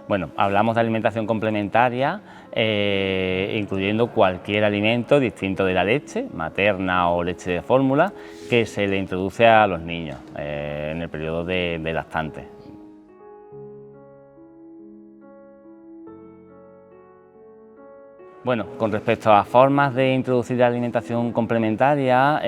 Bueno, hablamos de alimentación complementaria, incluyendo cualquier alimento distinto de la leche, materna o leche de fórmula, que se le introduce a los niños en el periodo de lactante. Bueno, con respecto a formas de introducir la alimentación complementaria,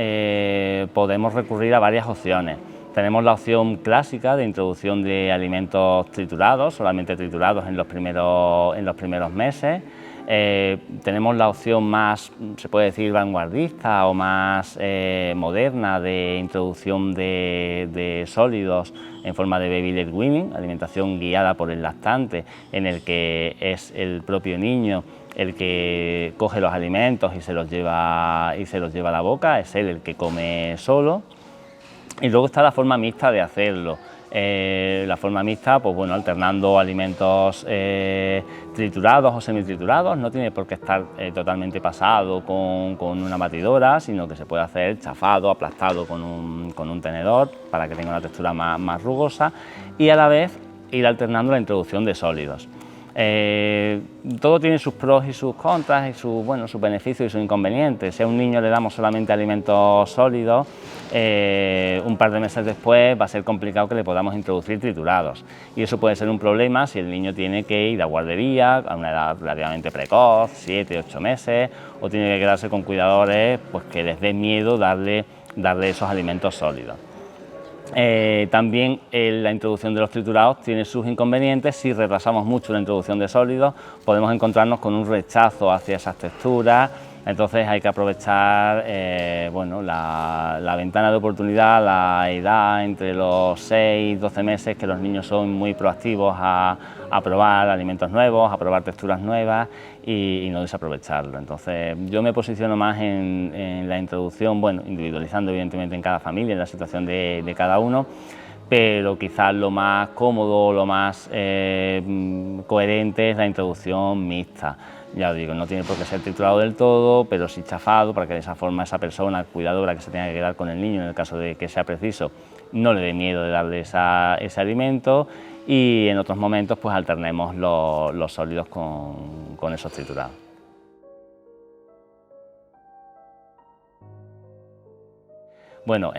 podemos recurrir a varias opciones. Tenemos la opción clásica de introducción de alimentos triturados, solamente triturados en los primeros meses. Tenemos la opción más, se puede decir, vanguardista o más moderna de introducción de sólidos en forma de baby led weaning, alimentación guiada por el lactante, en el que es el propio niño el que coge los alimentos y se los lleva a la boca, es él el que come solo. Y luego está la forma mixta de hacerlo. La forma mixta, pues bueno, alternando alimentos triturados o semitriturados, no tiene por qué estar totalmente pasado con una batidora, sino que se puede hacer chafado, aplastado con un tenedor para que tenga una textura más rugosa, y a la vez ir alternando la introducción de sólidos. Todo tiene sus pros y sus contras y sus beneficios y sus inconvenientes. Si a un niño le damos solamente alimentos sólidos, un par de meses después va a ser complicado que le podamos introducir triturados, y eso puede ser un problema si el niño tiene que ir a guardería a una edad relativamente precoz, 7, 8 meses, o tiene que quedarse con cuidadores pues que les dé miedo darle esos alimentos sólidos. También la introducción de los triturados tiene sus inconvenientes. Si retrasamos mucho la introducción de sólidos, podemos encontrarnos con un rechazo hacia esas texturas. Entonces hay que aprovechar bueno, la ventana de oportunidad, la edad entre los 6 y 12 meses, que los niños son muy proactivos a probar alimentos nuevos, a probar texturas nuevas, y no desaprovecharlo. Entonces yo me posiciono más en la introducción, bueno, individualizando evidentemente en cada familia, en la situación de cada uno, pero quizás lo más cómodo, lo más coherente es la introducción mixta. Ya os digo, no tiene por qué ser triturado del todo, pero sí chafado, para que de esa forma esa persona cuidadora que se tenga que quedar con el niño, en el caso de que sea preciso, no le dé miedo de darle ese alimento, y en otros momentos pues alternemos los sólidos con esos triturados. Bueno,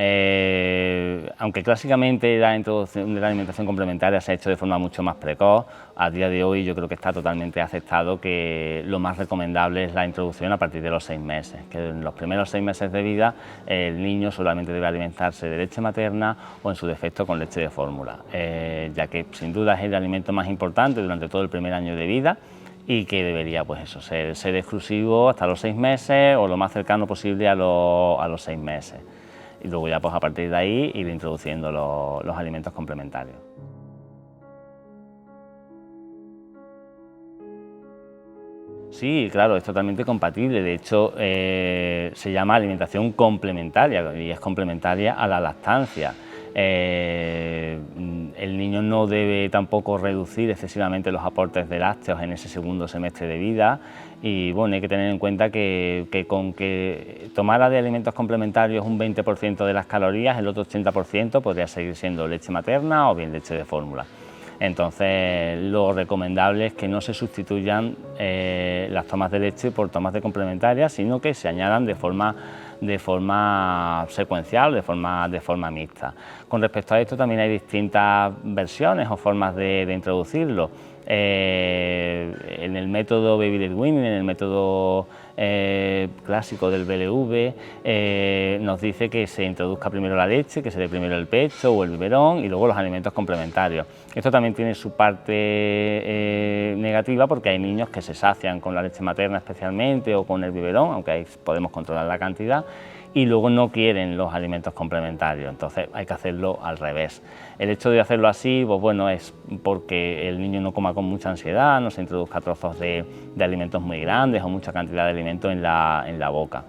aunque clásicamente la introducción de la alimentación complementaria se ha hecho de forma mucho más precoz, a día de hoy yo creo que está totalmente aceptado que lo más recomendable es la introducción a partir de los 6 meses, que en los primeros 6 meses de vida el niño solamente debe alimentarse de leche materna o en su defecto con leche de fórmula, ya que sin duda es el alimento más importante durante todo el primer año de vida, y que debería pues eso, ser exclusivo hasta los 6 meses o lo más cercano posible a los 6 meses. Y luego ya pues a partir de ahí ir introduciendo los alimentos complementarios. Sí, claro, es totalmente compatible. De hecho, se llama alimentación complementaria y es complementaria a la lactancia. El niño no debe tampoco reducir excesivamente los aportes de lácteos en ese segundo semestre de vida, y bueno, hay que tener en cuenta que con que tomara de alimentos complementarios un 20% de las calorías, el otro 80% podría seguir siendo leche materna o bien leche de fórmula. Entonces, lo recomendable es que no se sustituyan las tomas de leche por tomas de complementarias, sino que se añadan de forma secuencial, de forma mixta. Con respecto a esto también hay distintas versiones o formas de introducirlo. En el método baby led weaning, en el método clásico del BLV, nos dice que se introduzca primero la leche, que se dé primero el pecho o el biberón y luego los alimentos complementarios. Esto también tiene su parte negativa, porque hay niños que se sacian con la leche materna especialmente o con el biberón, aunque ahí podemos controlar la cantidad, y luego no quieren los alimentos complementarios. Entonces hay que hacerlo al revés. El hecho de hacerlo así, pues bueno, es porque el niño no coma con mucha ansiedad, no se introduzca trozos de alimentos muy grandes o mucha cantidad de alimento en la boca.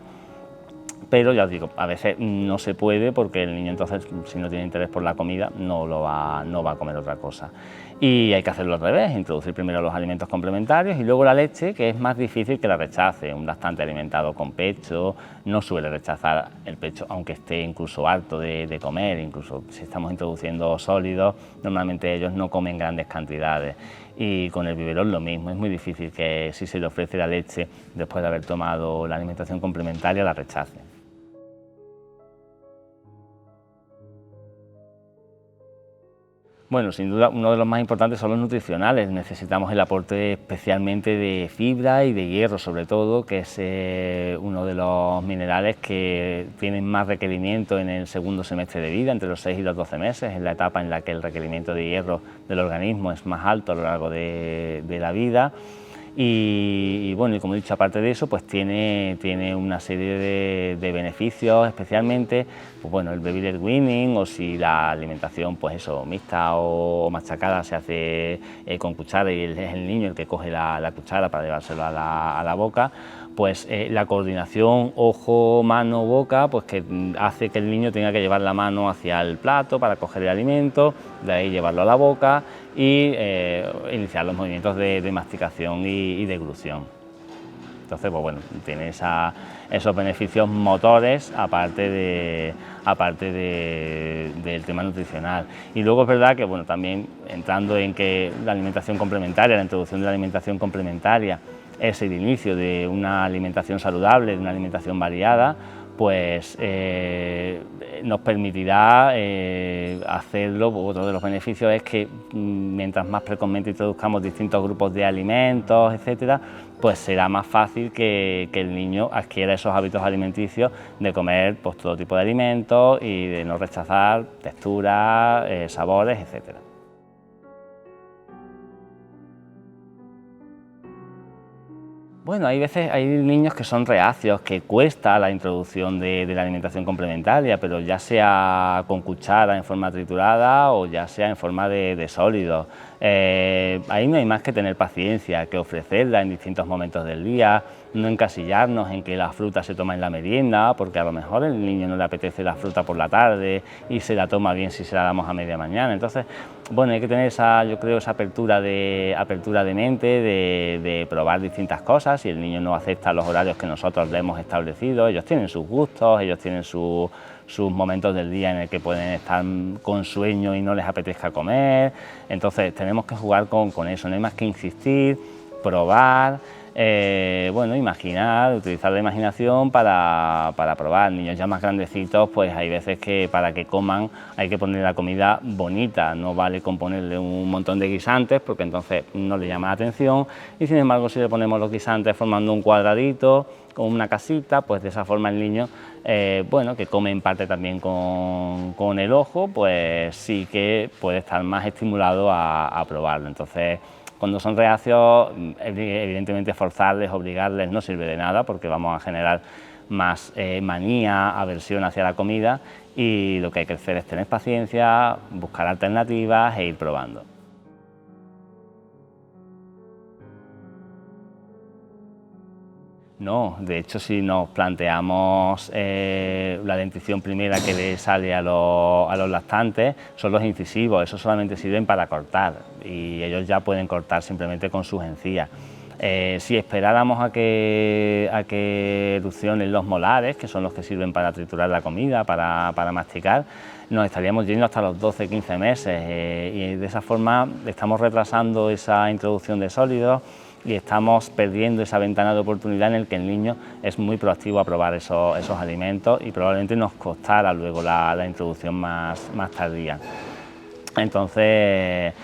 Pero ya os digo, a veces no se puede, porque el niño entonces, si no tiene interés por la comida, no va a comer otra cosa. Y hay que hacerlo al revés, introducir primero los alimentos complementarios y luego la leche, que es más difícil que la rechace. Un lactante alimentado con pecho no suele rechazar el pecho, aunque esté incluso harto de comer. Incluso si estamos introduciendo sólidos, normalmente ellos no comen grandes cantidades. y con el biberón lo mismo. Es muy difícil que si se le ofrece la leche después de haber tomado la alimentación complementaria la rechace. Bueno, sin duda uno de los más importantes son los nutricionales. Necesitamos el aporte especialmente de fibra y de hierro, sobre todo, que es uno de los minerales que tienen más requerimiento en el segundo semestre de vida, entre los 6 y los 12 meses, es la etapa en la que el requerimiento de hierro del organismo es más alto a lo largo de la vida. Y bueno, y como he dicho, aparte de eso, pues tiene una serie de beneficios, especialmente, pues bueno, el baby led weaning, o si la alimentación, pues eso, mixta o machacada se hace con cuchara y es el niño el que coge la cuchara para llevárselo a la boca, pues la coordinación ojo, mano, boca, pues que hace que el niño tenga que llevar la mano hacia el plato para coger el alimento, de ahí llevarlo a la boca y iniciar los movimientos de masticación y deglución. Entonces, pues bueno, tiene esos beneficios motores aparte del tema nutricional. Y luego es verdad que, bueno, también entrando en que la alimentación complementaria, la introducción de la alimentación complementaria es el inicio de una alimentación saludable, de una alimentación variada, pues nos permitirá hacerlo. Otro de los beneficios es que mientras más precozmente introduzcamos distintos grupos de alimentos, etcétera, pues será más fácil que el niño adquiera esos hábitos alimenticios de comer pues, todo tipo de alimentos y de no rechazar texturas, sabores, etcétera. Bueno, hay niños que son reacios, que cuesta la introducción de la alimentación complementaria, pero ya sea con cuchara en forma triturada o ya sea en forma de sólidos. Ahí no hay más que tener paciencia, que ofrecerla en distintos momentos del día, no encasillarnos en que la fruta se toma en la merienda, porque a lo mejor el niño no le apetece la fruta por la tarde y se la toma bien si se la damos a media mañana. Entonces, bueno, hay que tener yo creo, esa apertura de mente, de probar distintas cosas. Si el niño no acepta los horarios que nosotros le hemos establecido, ellos tienen sus gustos, ellos tienen sus momentos del día en el que pueden estar con sueño y no les apetezca comer. Entonces tenemos que jugar con eso, no hay más que insistir, probar, bueno, imaginar, utilizar la imaginación para probar. Niños ya más grandecitos, pues hay veces que para que coman hay que poner la comida bonita, no vale con ponerle un montón de guisantes porque entonces no le llama la atención, y sin embargo si le ponemos los guisantes formando un cuadradito con una casita, pues de esa forma el niño, bueno, que come en parte también con el ojo, pues sí que puede estar más estimulado a probarlo. Entonces, cuando son reacios, evidentemente forzarles, obligarles no sirve de nada porque vamos a generar más manía, aversión hacia la comida, y lo que hay que hacer es tener paciencia, buscar alternativas e ir probando. No, de hecho, si nos planteamos la dentición primera que le sale a los lactantes, son los incisivos. Esos solamente sirven para cortar y ellos ya pueden cortar simplemente con sus encías. Si esperáramos a que erupcionen los molares, que son los que sirven para triturar la comida, para masticar, nos estaríamos yendo hasta los 12-15 meses y de esa forma estamos retrasando esa introducción de sólidos y estamos perdiendo esa ventana de oportunidad en el que el niño es muy proactivo a probar esos alimentos y probablemente nos costara luego la introducción más tardía. Entonces,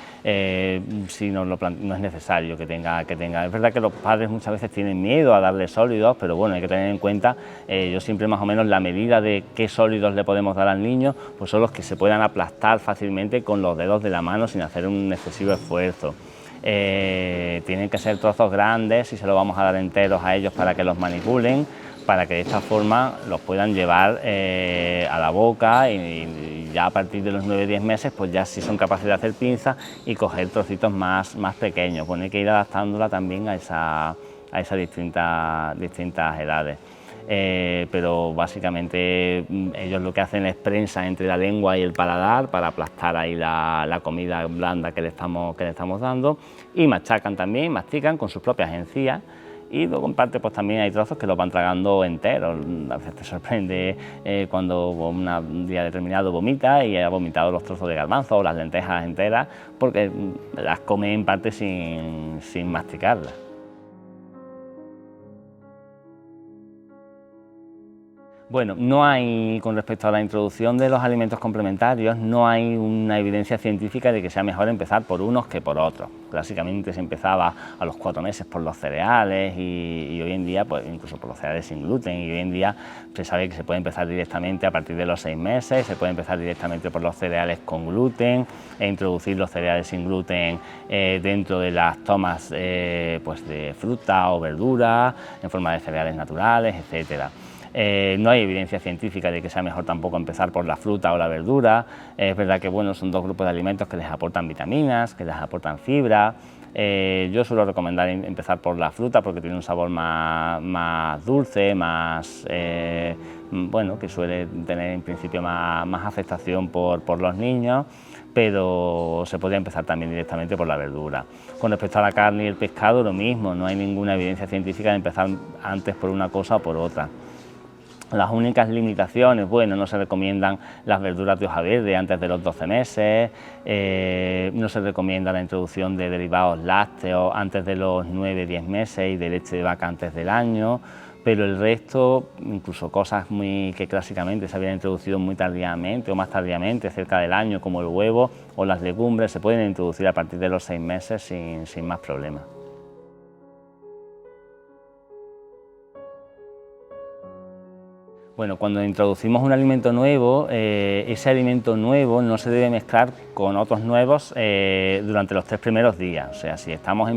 si no es necesario que tenga. Es verdad que los padres muchas veces tienen miedo a darle sólidos, pero bueno, hay que tener en cuenta, yo siempre más o menos la medida de qué sólidos le podemos dar al niño, pues son los que se puedan aplastar fácilmente con los dedos de la mano sin hacer un excesivo esfuerzo. Tienen que ser trozos grandes y se los vamos a dar enteros a ellos para que los manipulen, para que de esta forma los puedan llevar a la boca y ya a partir de los 9-10 meses pues ya sí son capaces de hacer pinzas y coger trocitos más pequeños. Pues hay que ir adaptándola también a esas distintas edades. Pero básicamente ellos lo que hacen es prensa entre la lengua y el paladar para aplastar ahí la comida blanda que le estamos dando, y machacan también, mastican con sus propias encías y luego en parte pues también hay trozos que los van tragando enteros. A veces te sorprende cuando un día determinado vomita y ha vomitado los trozos de garbanzo o las lentejas enteras, porque las come en parte sin masticarlas. Bueno, no hay, con respecto a la introducción de los alimentos complementarios, no hay una evidencia científica de que sea mejor empezar por unos que por otros. Clásicamente se empezaba a los 4 meses por los cereales y hoy en día, pues incluso por los cereales sin gluten, y hoy en día se sabe que se puede empezar directamente a partir de los 6 meses, se puede empezar directamente por los cereales con gluten e introducir los cereales sin gluten dentro de las tomas pues de fruta o verdura, en forma de cereales naturales, etcétera. No hay evidencia científica de que sea mejor tampoco empezar por la fruta o la verdura. Es verdad que bueno, son dos grupos de alimentos que les aportan vitaminas, que les aportan fibra. Yo suelo recomendar empezar por la fruta porque tiene un sabor más dulce, bueno, que suele tener en principio más aceptación por los niños, pero se podría empezar también directamente por la verdura. Con respecto a la carne y el pescado, lo mismo, no hay ninguna evidencia científica de empezar antes por una cosa o por otra. Las únicas limitaciones, bueno, no se recomiendan las verduras de hoja verde antes de los 12 meses, no se recomienda la introducción de derivados lácteos antes de los 9-10 meses y de leche de vaca antes del año, pero el resto, incluso cosas que clásicamente se habían introducido muy tardíamente o más tardíamente, cerca del año, como el huevo o las legumbres, se pueden introducir a partir de los 6 meses sin más problemas. Bueno, cuando introducimos un alimento nuevo, ese alimento nuevo no se debe mezclar con otros nuevos durante los 3 primeros días. O sea, si estamos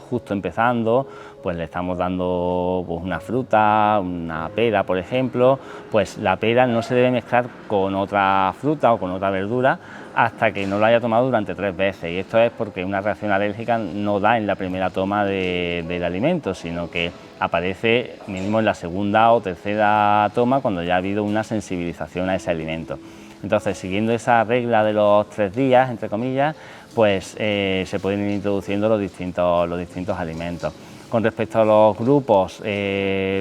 justo empezando, pues le estamos dando pues, una fruta, una pera, por ejemplo, pues la pera no se debe mezclar con otra fruta o con otra verdura hasta que no lo haya tomado durante 3 veces. Y esto es porque una reacción alérgica no da en la primera toma del alimento, sino que aparece mínimo en la segunda o tercera toma cuando ya ha habido una sensibilización a ese alimento. Entonces, siguiendo esa regla de los 3 días, entre comillas, pues se pueden ir introduciendo los distintos alimentos. Con respecto a los grupos,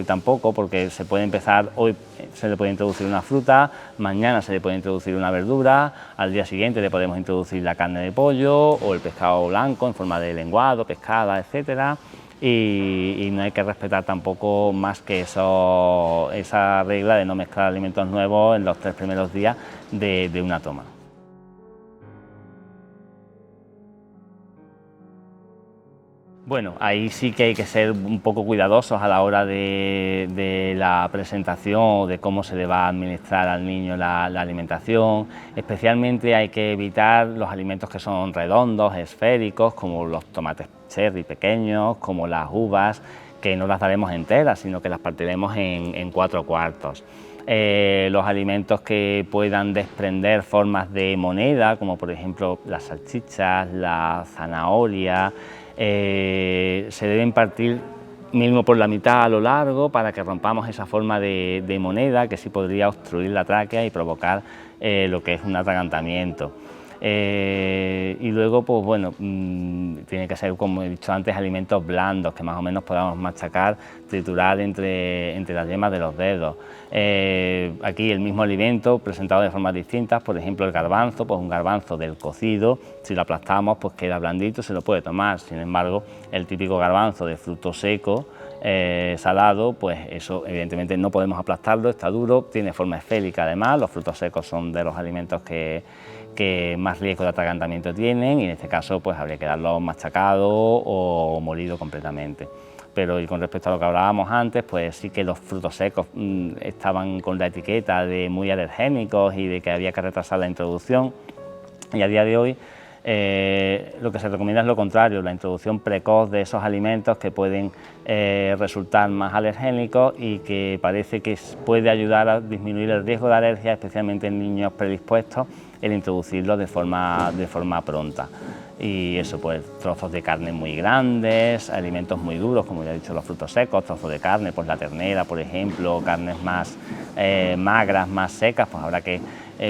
tampoco, porque se puede empezar, hoy se le puede introducir una fruta, mañana se le puede introducir una verdura, al día siguiente le podemos introducir la carne de pollo o el pescado blanco en forma de lenguado, pescada, etcétera. Y no hay que respetar tampoco más que esa regla de no mezclar alimentos nuevos en los 3 primeros días de una toma. Bueno, ahí sí que hay que ser un poco cuidadosos a la hora de la presentación o de cómo se le va a administrar al niño la alimentación. Especialmente hay que evitar los alimentos que son redondos, esféricos, como los tomates cherry pequeños, como las uvas, que no las daremos enteras, sino que las partiremos en 4 cuartos. Los alimentos que puedan desprender formas de moneda, como por ejemplo las salchichas, la zanahoria, se deben partir mínimo por la mitad a lo largo para que rompamos esa forma de moneda que sí podría obstruir la tráquea y provocar lo que es un atragantamiento. Y luego, pues bueno, tiene que ser, como he dicho antes, alimentos blandos que más o menos podamos machacar, triturar entre las yemas de los dedos. Aquí el mismo alimento presentado de formas distintas, por ejemplo el garbanzo, pues un garbanzo del cocido, si lo aplastamos pues queda blandito, se lo puede tomar. Sin embargo, el típico garbanzo de fruto seco, salado, pues eso evidentemente no podemos aplastarlo, está duro, tiene forma esférica además. Los frutos secos son de los alimentos que más riesgo de atragantamiento tienen y en este caso pues habría que darlo machacado o molido completamente. Pero y con respecto a lo que hablábamos antes, pues sí que los frutos secos estaban con la etiqueta de muy alergénicos y de que había que retrasar la introducción, y a día de hoy lo que se recomienda es lo contrario, la introducción precoz de esos alimentos que pueden resultar más alergénicos y que parece que puede ayudar a disminuir el riesgo de alergia, especialmente en niños predispuestos, el introducirlos de forma pronta. y eso, pues trozos de carne muy grandes, alimentos muy duros, como ya he dicho, los frutos secos, trozos de carne, pues la ternera, por ejemplo, carnes más magras, más secas, pues habrá que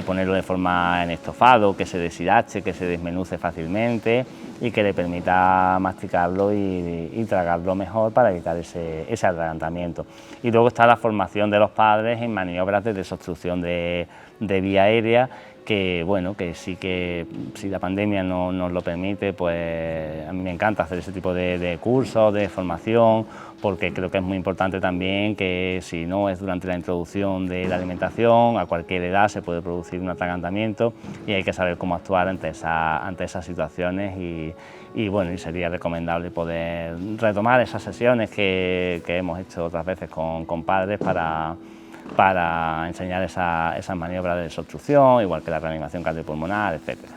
ponerlo de forma en estofado, que se deshidrate, que se desmenuce fácilmente y que le permita masticarlo y tragarlo mejor para evitar ese atragantamiento. Y luego está la formación de los padres en maniobras de desobstrucción de vía aérea, que bueno, que sí, que si la pandemia no nos lo permite, pues a mí me encanta hacer ese tipo de cursos, de formación, porque creo que es muy importante también que si no es durante la introducción de la alimentación, a cualquier edad se puede producir un atragantamiento y hay que saber cómo actuar ante esas situaciones y bueno, y sería recomendable poder retomar esas sesiones que hemos hecho otras veces con padres para enseñar esas maniobras de desobstrucción, igual que la reanimación cardiopulmonar, etcétera.